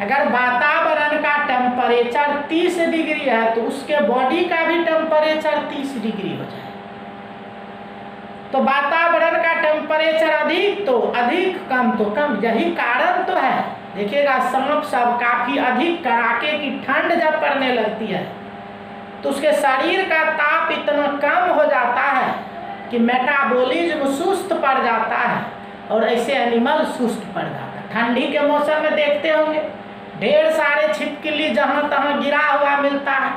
Speaker 1: अगर वातावरण का टेम्परेचर 30 डिग्री है तो उसके बॉडी का भी टेम्परेचर 30 डिग्री हो जाए। तो वातावरण का टेम्परेचर अधिक तो अधिक, कम तो कम, यही कारण तो है। देखिएगा सांप सब काफी अधिक कड़ाके की ठंड जब पड़ने लगती है तो उसके शरीर का ताप इतना कम हो जाता है कि मेटाबॉलिज्म सुस्त पड़ जाता है और ऐसे एनिमल सुस्त पड़ जाता है। ठंडी के मौसम में देखते होंगे ढेर सारे छिपकली जहाँ तहाँ गिरा हुआ मिलता है,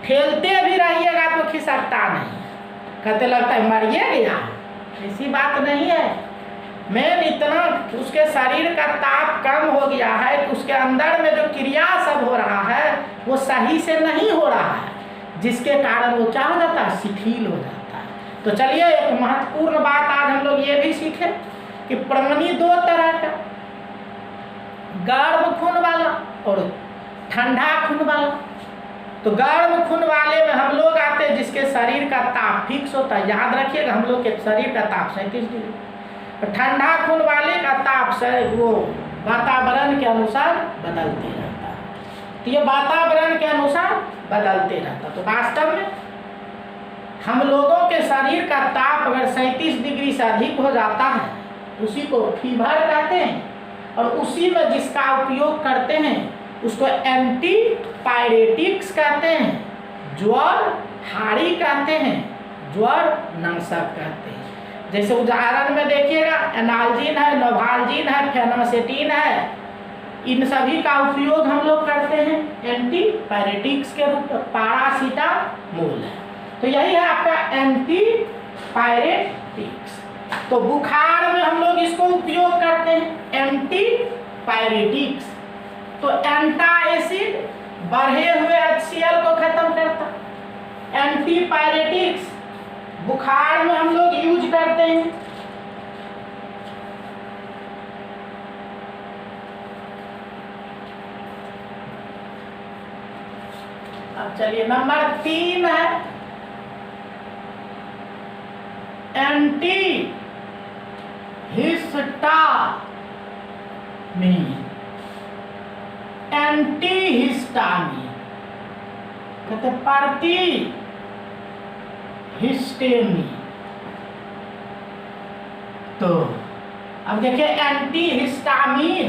Speaker 1: ठेलते भी रहिएगा तो खिसकता नहीं, कहते लगता है मरिए गया। ऐसी बात नहीं है। मेन इतना उसके शरीर का ताप कम हो गया है कि उसके अंदर में जो क्रिया सब हो रहा है वो सही से नहीं हो रहा है, जिसके कारण वो क्या हो जाता है, शिथिल हो जाता है। तो चलिए एक महत्वपूर्ण बात आज हम लोग ये भी सीखे कि प्राणी दो तरह का, गर्म खून वाला और ठंडा खून वाला। तो गर्म खून वाले में हम लोग आते हैं जिसके शरीर का ताप फिक्स होता है। याद रखिएगा हम लोग के शरीर का ताप 37 डिग्री। ठंडा खून वाले का ताप से वो वातावरण के अनुसार बदलते रहता है। तो ये वातावरण के अनुसार बदलते रहता है। तो वास्तव में हम लोगों के शरीर का ताप अगर 37 डिग्री से अधिक हो जाता है उसी को फीवर कहते हैं, और उसी में जिसका उपयोग करते हैं उसको एंटीपायरेटिक्स कहते हैं, ज्वर हारी कहते हैं, ज्वर नाशक कहते हैं। जैसे उदाहरण में देखिएगा एनाल्जिन है, नोवाल्जिन है, फेनासेटिन है, इन सभी का उपयोग हम लोग करते हैं एंटीपायरेटिक्स के रूप में। पैरासीटामोल है तो यही है आपका एंटीपायरेटिक्स। तो बुखार में हम लोग इसको उपयोग करते हैं एंटीपायरेटिक्स। तो एंटा एसिड बढ़े हुए HCl को खत्म करता। एंटीपायरेटिक्स बुखार में हम लोग यूज करते हैं। अब चलिए नंबर 3 है एंटी हिस्टामिन। एंटी हिस्टामिन कहते प्रति हिस्टेमिन। तो अब देखिए एंटी हिस्टामिन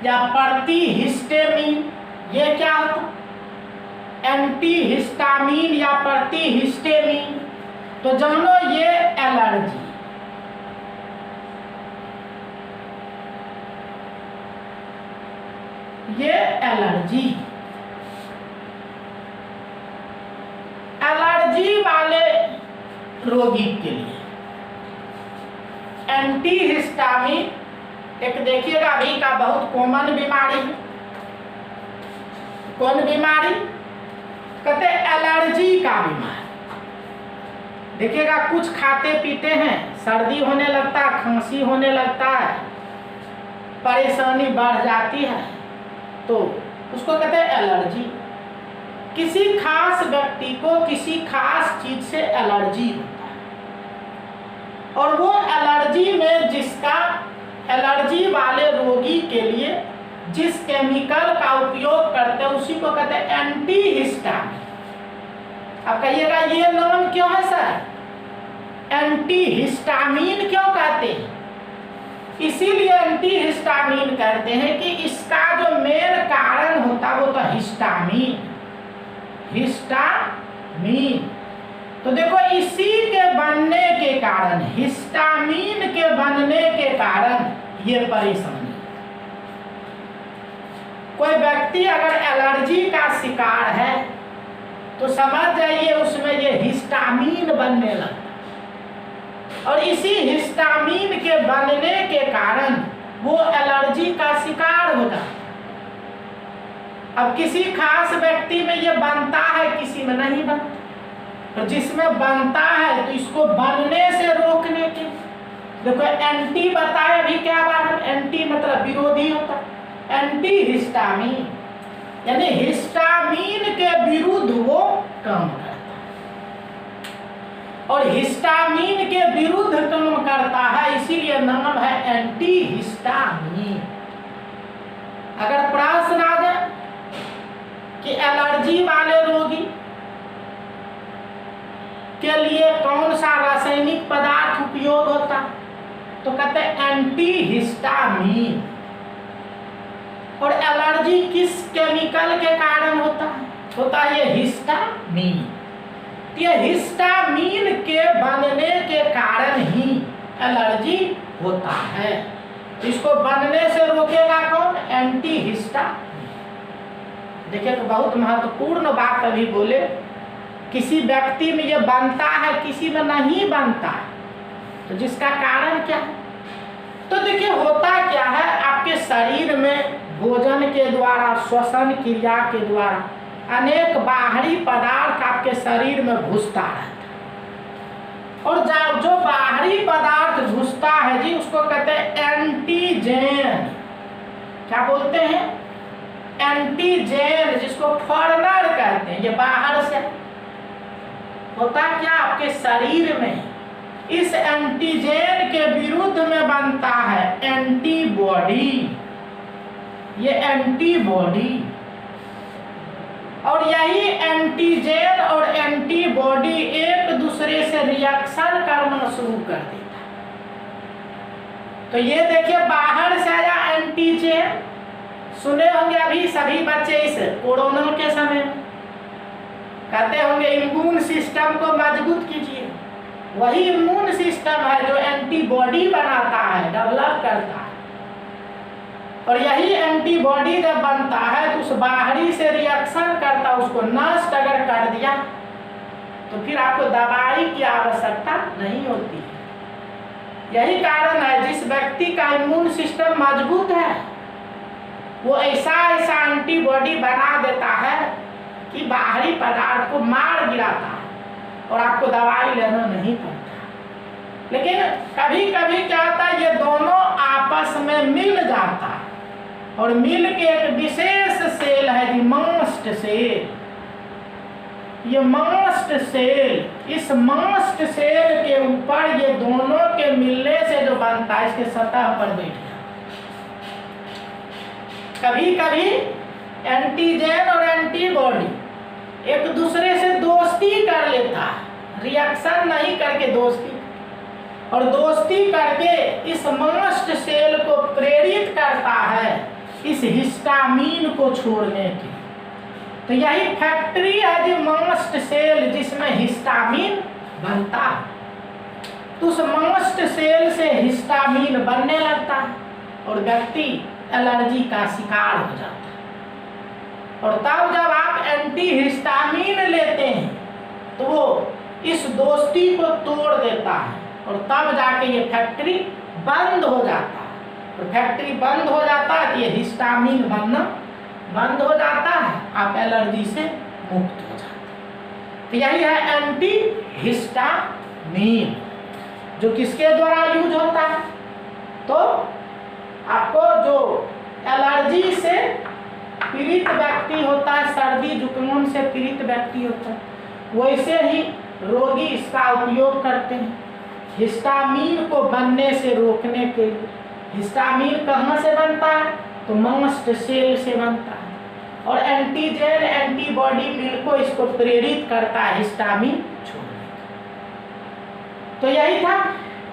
Speaker 1: या प्रति हिस्टेमिन ये क्या होता? एंटी हिस्टामिन या प्रति हिस्टेमिन तो जानो ये एलर्जी, ये एलर्जी वाले रोगी के लिए एंटी हिस्टामिन एक देखिएगा अभी का बहुत कॉमन बीमारी है। कौन बीमारी कहते? एलर्जी का बीमारी। देखिएगा कुछ खाते पीते हैं, सर्दी होने लगता है, खांसी होने लगता है, परेशानी बढ़ जाती है, तो उसको कहते हैं एलर्जी। किसी खास व्यक्ति को किसी खास चीज से एलर्जी होता है, और वो एलर्जी में जिसका एलर्जी वाले रोगी के लिए जिस केमिकल का उपयोग करते हैं उसी को कहते हैं एंटी हिस्टामिन। अब कहिएगा ये नाम क्यों है सर, एंटी हिस्टामिन क्यों कहते हैं? इसीलिए एंटी हिस्टामिन कहते हैं कि इसका जो मेन कारण होता है वो तो हिस्टामिन। तो देखो इसी के बनने के कारण, हिस्टामिन के बनने के कारण ये परेशानी। कोई व्यक्ति अगर एलर्जी का शिकार है तो समझ जाइए उसमें ये हिस्टामिन बनने लगता है, और इसी हिस्टामिन के बनने के कारण वो एलर्जी का शिकार हो जाता है। अब किसी खास व्यक्ति में ये बनता है, किसी में नहीं बनता, और जिसमें बनता है तो इसको बनने से रोकने के, देखो एंटी बताए अभी क्या बात है, एंटी मतलब विरोधी होता है, एंटी हिस्टामिन यानी हिस्टामिन के विरुद्ध वो काम करता है, और हिस्टामिन के विरुद्ध काम करता है, इसीलिए नाम है एंटी हिस्टामिन। अगर प्रश्न आ जाए कि एलर्जी वाले रोगी के लिए कौन सा रासायनिक पदार्थ उपयोग होता, तो कहते हैं एंटी हिस्टामिन। और एलर्जी किस केमिकल के कारण होता है ये हिस्टामिन। ये हिस्टामिन के बनने के कारण ही एलर्जी होता है। इसको बनने से रोकेगा कौन, एंटी हिस्टामिन। देखिए तो बहुत महत्वपूर्ण बात अभी बोले, किसी व्यक्ति में ये बनता है, किसी में नहीं बनता है, तो जिसका कारण क्या है? तो देखिए होता क्या है, आपके शरीर में भोजन के द्वारा, श्वसन क्रिया के द्वारा अनेक बाहरी पदार्थ आपके शरीर में घुसता रहता है, और जो बाहरी पदार्थ घुसता है जी उसको कहते हैं एंटीजेन। क्या बोलते हैं? एंटीजेन, जिसको फॉरेनर कहते हैं। ये बाहर से होता क्या आपके शरीर में, इस एंटीजेन के विरुद्ध में बनता है एंटीबॉडी। ये एंटीबॉडी, और यही एंटीजेन और एंटीबॉडी एक दूसरे से रिएक्शन करना शुरू कर देता है। तो ये देखिए बाहर से आया एंटीजेन, सुने होंगे अभी सभी बच्चे इस कोरोना के समय में कहते होंगे इम्यून सिस्टम को मजबूत कीजिए। वही इम्यून सिस्टम है जो एंटीबॉडी बनाता है, डेवलप करता है, और यही एंटीबॉडी जब बनता है तो उस बाहरी से रिएक्शन करता, उसको नष्ट अगर कर दिया तो फिर आपको दवाई की आवश्यकता नहीं होती है। यही कारण है जिस व्यक्ति का इम्यून सिस्टम मजबूत है वो ऐसा एंटीबॉडी बना देता है कि बाहरी पदार्थ को मार गिराता है और आपको दवाई लेना नहीं पड़ता। लेकिन कभी कभी क्या होता है, ये दोनों आपस में मिल जाता है, और मिल के एक विशेष सेल है जी मास्ट सेल। ये मास्ट सेल, इस मास्ट सेल के ऊपर ये दोनों के मिलने से जो बनता है इसके सतह पर बैठ जाता। कभी कभी एंटीजेन और एंटीबॉडी एक दूसरे से दोस्ती कर लेता है, रिएक्शन नहीं करके दोस्ती, और दोस्ती करके इस मास्ट सेल को प्रेरित करता है इस हिस्टामिन को छोड़ने की। तो यही फैक्ट्री है जो मास्ट सेल जिसमें हिस्टामिन बनता है। तो उस मास्ट सेल से हिस्टामिन बनने लगता है और व्यक्ति एलर्जी का शिकार हो जाता है। और तब जब आप एंटी हिस्टामिन लेते हैं तो वो इस दोस्ती को तोड़ देता है, और तब जाके ये फैक्ट्री बंद हो जाता है। और फैक्ट्री बंद हो जाता है तो ये हिस्टामिन बनना बंद हो जाता है, आप एलर्जी से मुक्त हो जाते हैं। तो यही है एंटी हिस्टामिन। मीन, जो किसके द्वारा यूज होता है? तो आपको जो एलर्जी से पीड़ित व्यक्ति होता है, सर्दी जुकाम से पीड़ित व्यक्ति होता है, वैसे ही रोगी इसका उपयोग करते हैं हिस्टामीन को बनने से रोकने के लिए। हिस्टामीन कहाँ से बनता है? तो मास्ट सेल से बनता है, और एंटीजन एंटीबॉडी मिल को इसको प्रेरित करता है हिस्टामीन छोड़ने का। तो यही था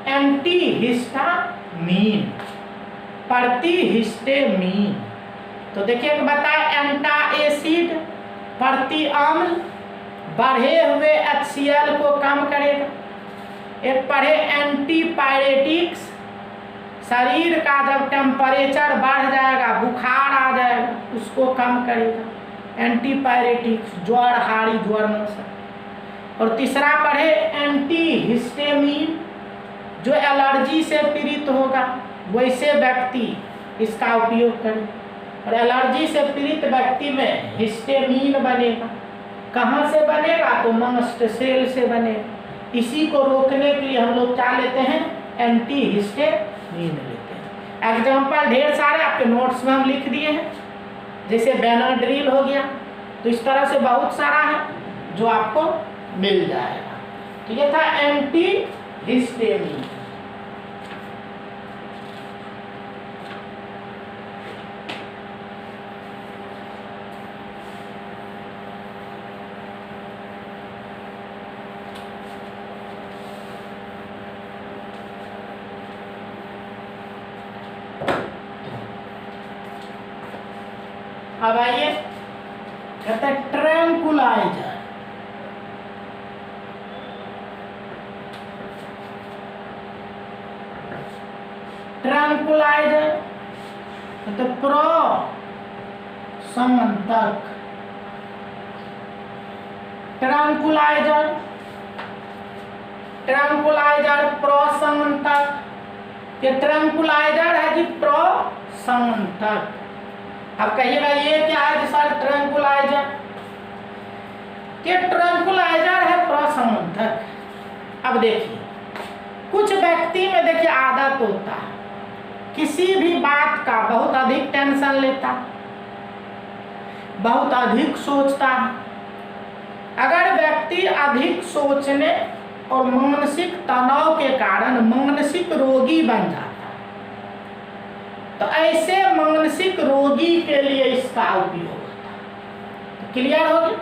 Speaker 1: एंटी हिस्टामीन, प्रतिहिस्टामीन। तो देखिए बताया एंटा एसिड, प्रति अम्ल, बढ़े हुए HCl को कम करेगा। एक पढ़े एंटीपायरेटिक्स, शरीर का जब टेम्परेचर बढ़ जाएगा, बुखार आ जाएगा, उसको कम करेगा। एंटीपायरेटिक्स ज्वर, हाड़ी ज्वर नाशक। और तीसरा पढ़े एंटी हिस्टामीन, जो एलर्जी से पीड़ित होगा वैसे व्यक्ति इसका उपयोग करें। और एलर्जी से पीड़ित व्यक्ति में हिस्टामीन बनेगा। कहाँ से बनेगा? तो मास्ट सेल से बनेगा। इसी को रोकने के लिए हम लोग क्या लेते हैं? एंटी हिस्टामीन लेते हैं। एग्जाम्पल ढेर सारे आपके नोट्स में हम लिख दिए हैं, जैसे बेनाड्रिल हो गया। तो इस तरह से बहुत सारा है जो आपको मिल जाएगा। तो ये था एंटी हिस्टामीन। अब आइए कहते हैं ट्रैंकुलाइजर। ट्रैंकुलाइजर कहते प्रशमनक। Tranquilliser, tranquilliser प्रशमनक। ये ट्रैंकुलाइजर है जी प्रशमनक। अब कहिएगा ये क्या है सर? ट्रैंकुलाइजर। ये ट्रैंकुलाइजर है प्रशमनक। अब देखिए कुछ व्यक्ति में देखिए आदत होता है, किसी भी बात का बहुत अधिक टेंशन लेता, बहुत अधिक सोचता है। अगर व्यक्ति अधिक सोचने और मानसिक तनाव के कारण मानसिक रोगी बन जाता, तो ऐसे मानसिक रोगी के लिए इसका उपयोग होता है। तो क्लियर हो गया?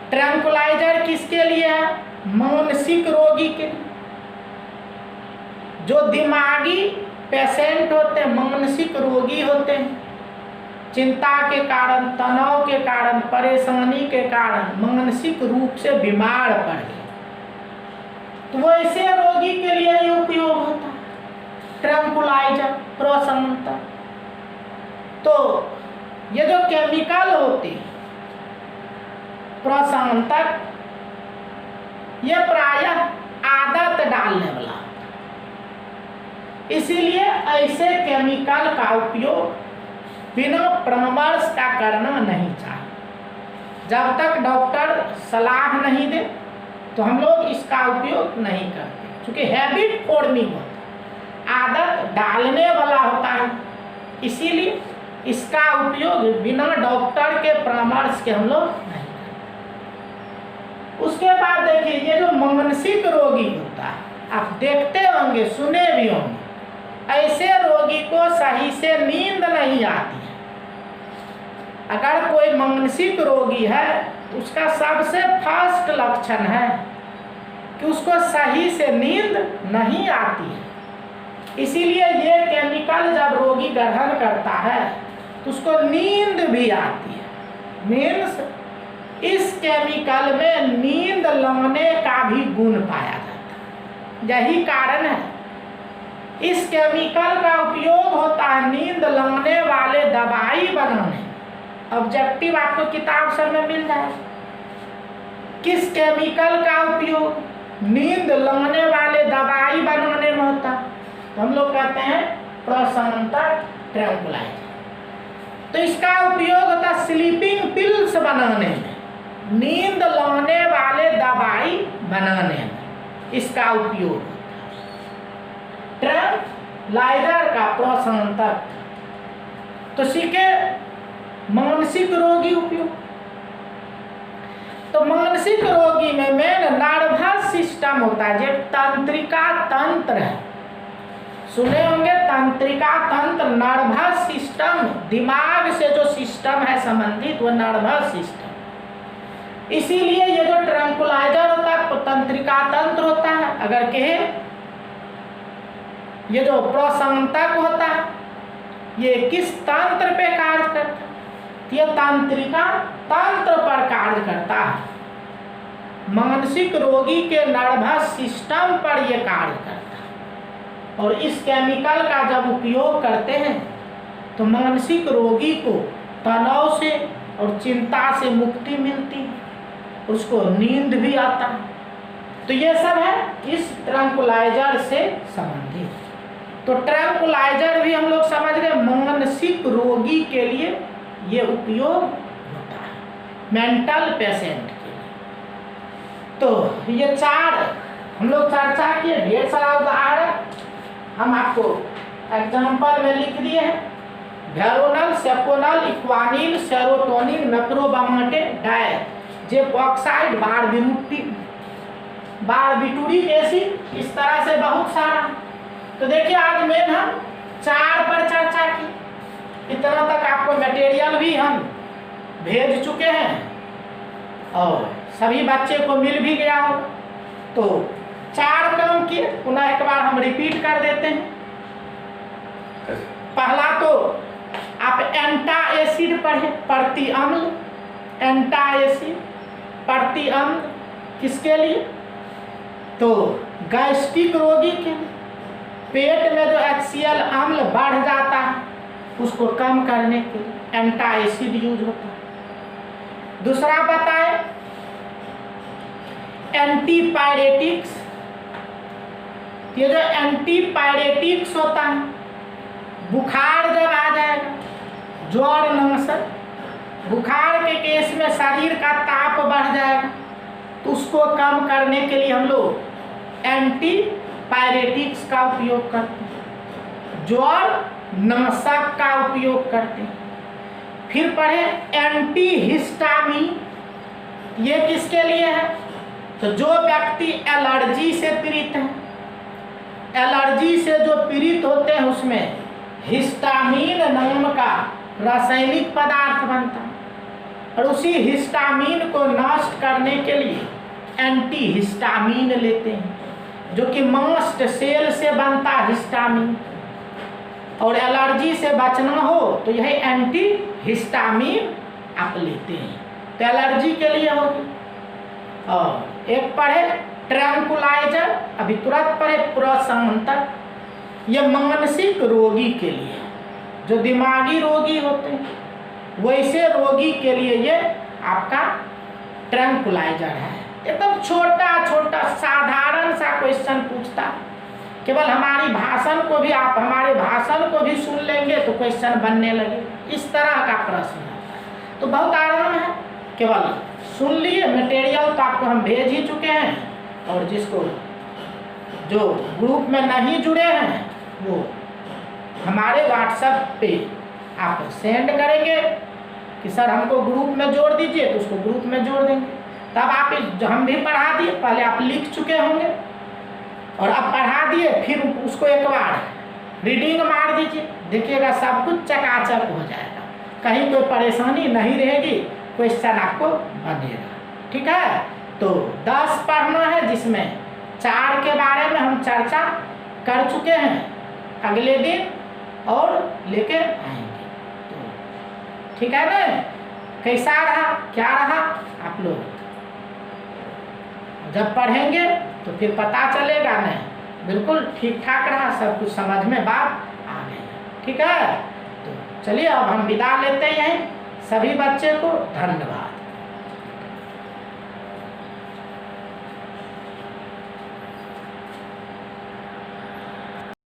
Speaker 1: ट्रैंकुलाइजर किसके लिए है? मानसिक रोगी के लिए। जो दिमागी पेशेंट होते हैं, मानसिक रोगी होते हैं, चिंता के कारण, तनाव के कारण, परेशानी के कारण मानसिक रूप से बीमार पड़ गए, तो वैसे रोगी के लिए ये उपयोग होता है ट्रैंकुलाइजर प्रशमनक। तो ये जो केमिकल होती है प्रशमनक, ये प्रायः आदत डालने वाला होता है। इसीलिए ऐसे केमिकल का उपयोग बिना परामर्श का करना नहीं चाहिए। जब तक डॉक्टर सलाह नहीं दे तो हम लोग इसका उपयोग नहीं करते, क्योंकि हैबिट फॉर्मिंग होता है, आदत डालने वाला होता है। इसीलिए इसका उपयोग बिना डॉक्टर के परामर्श के हम लोग नहीं करते। उसके बाद देखिए ये जो मानसिक रोगी होता है, आप देखते होंगे, सुने भी होंगे, ऐसे रोगी को सही से नींद नहीं आती है। अगर कोई मानसिक रोगी है तो उसका सबसे फर्स्ट लक्षण है कि उसको सही से नींद नहीं आती है। इसीलिए ये केमिकल जब रोगी ग्रहण करता है तो उसको नींद भी आती है। मीन्स इस केमिकल में नींद लाने का भी गुण पाया जाता है। यही कारण है इस केमिकल का उपयोग होता है नींद लाने वाले दवाई बनाने। ऑब्जेक्टिव आपको किताब सब में मिल जाएगा। किस केमिकल का उपयोग नींद लाने वाले दवाई बनाने में होता है, तो हम लोग कहते हैं प्रशमनक ट्रैंकुलाइजर। तो इसका उपयोग होता है स्लीपिंग पिल्स बनाने में, नींद लाने वाले दवाई बनाने में। इसका उपयोग होता है। ट्रैंक्विलाइजर का प्रसंतक। तो सीखे मानसिक रोगी उपयोग। तो मानसिक रोगी में मेन नर्वस सिस्टम होता है, जो तंत्रिका तंत्र है, सुने होंगे तंत्रिका तंत्र, नर्वस सिस्टम, दिमाग से जो सिस्टम है संबंधित वो नर्वस सिस्टम। इसीलिए ये जो ट्रैंक्विलाइजर होता है तो तंत्रिका तंत्र होता है। अगर कहे ये जो प्रसंतक होता है ये किस तंत्र पे कार्य करता है, ये तंत्रिका तंत्र पर कार्य करता है। मानसिक रोगी के नर्वस सिस्टम पर यह कार्य करता है। और इस केमिकल का जब उपयोग करते हैं तो मानसिक रोगी को तनाव से और चिंता से मुक्ति मिलती है, उसको नींद भी आता है। तो ये सब है इस ट्रैंक्विलाइजर से संबंधित। तो ट्रैंक्विलाइजर भी हम लोग समझ गए मानसिक रोगी के लिए ये उपयोग होता है, मेंटल पेशेंट के लिए। तो ये चार हम लोग चर्चा किए, ढेर सारा उदाहरण हम आपको एग्जाम्पल में लिख दिए हैं। वेरोनल, सेपोनल, इक्वानिल, सेरोटोनिन, मेप्रोबामाटेड, डायजेपॉक्साइड, बारबिटूरिक एसिड, इस तरह से बहुत सारा। तो देखिए आज मेन हम चार पर चर्चा की। इतना तक आपको मटेरियल भी हम भेज चुके हैं और सभी बच्चे को मिल भी गया हो। तो चार काम किए, पुनः एक बार हम रिपीट कर देते हैं। पहला तो आप एंटा एसिड पढ़े, प्रति अम्ल, एंटा एसिड प्रति अम्ल किसके लिए, तो गैस्ट्रिक रोगी के लिए। पेट में जो HCl अम्ल बढ़ जाता है उसको कम करने के लिए एंटा एसिड यूज होता है। दूसरा बताए एंटीपायरेटिक्स। ये जो एंटीपायरेटिक्स होता है, बुखार जब आ जाएगा, ज्वर नमसर, बुखार के केस में शरीर का ताप बढ़ जाएगा तो उसको कम करने के लिए हम लोग एंटीपायरेटिक्स का उपयोग करते हैं, ज्वर नाशक का उपयोग करते हैं। फिर पढ़े एंटीहिस्टामिन। ये किसके लिए है, तो जो व्यक्ति एलर्जी से पीड़ित है, एलर्जी से जो पीड़ित होते हैं उसमें हिस्टामिन नाम का रासायनिक पदार्थ बनता है और उसी हिस्टामिन को नष्ट करने के लिए एंटीहिस्टामिन लेते हैं, जो कि मास्ट सेल से बनता है हिस्टामिन। और एलर्जी से बचना हो तो यह एंटीहिस्टामिन आप लेते हैं, तो एलर्जी के लिए होगी। और एक पढ़े ट्रैंक्विलाइजर, अभी तुरंत पढ़े प्रसंतक। यह मानसिक रोगी के लिए, जो दिमागी रोगी होते हैं वैसे रोगी के लिए ये आपका ट्रैंक्विलाइजर है। एकदम छोटा छोटा साधारण सा क्वेश्चन पूछता, केवल हमारी भाषण को भी आप हमारे भाषण को भी सुन लेंगे तो क्वेश्चन बनने लगे, इस तरह का प्रश्न है। तो बहुत आराम है, केवल सुन लिए। मटेरियल तो आपको हम भेज ही चुके हैं और जिसको जो ग्रुप में नहीं जुड़े हैं वो हमारे व्हाट्सएप पे आप सेंड करेंगे कि सर हमको ग्रुप में जोड़ दीजिए, तो उसको ग्रुप में जोड़ देंगे। तब आप जो हम भी पढ़ा दिए, पहले आप लिख चुके होंगे और अब पढ़ा दिए, फिर उसको एक बार रीडिंग मार दीजिए, देखिएगा सब कुछ चकाचक हो जाएगा, कहीं कोई परेशानी नहीं रहेगी, क्वेश्चन आपको बनेगा। ठीक है, तो 10 पढ़ना है जिसमें 4 के बारे में हम चर्चा कर चुके हैं, अगले दिन और लेके आएंगे। तो ठीक है ना, कैसा रहा क्या रहा, आप लोग जब पढ़ेंगे तो फिर पता चलेगा। नहीं बिल्कुल ठीक ठाक रहा, सब कुछ समझ में बात आ गई। ठीक है, तो चलिए अब हम विदा लेते हैं सभी बच्चे को। धन्यवाद।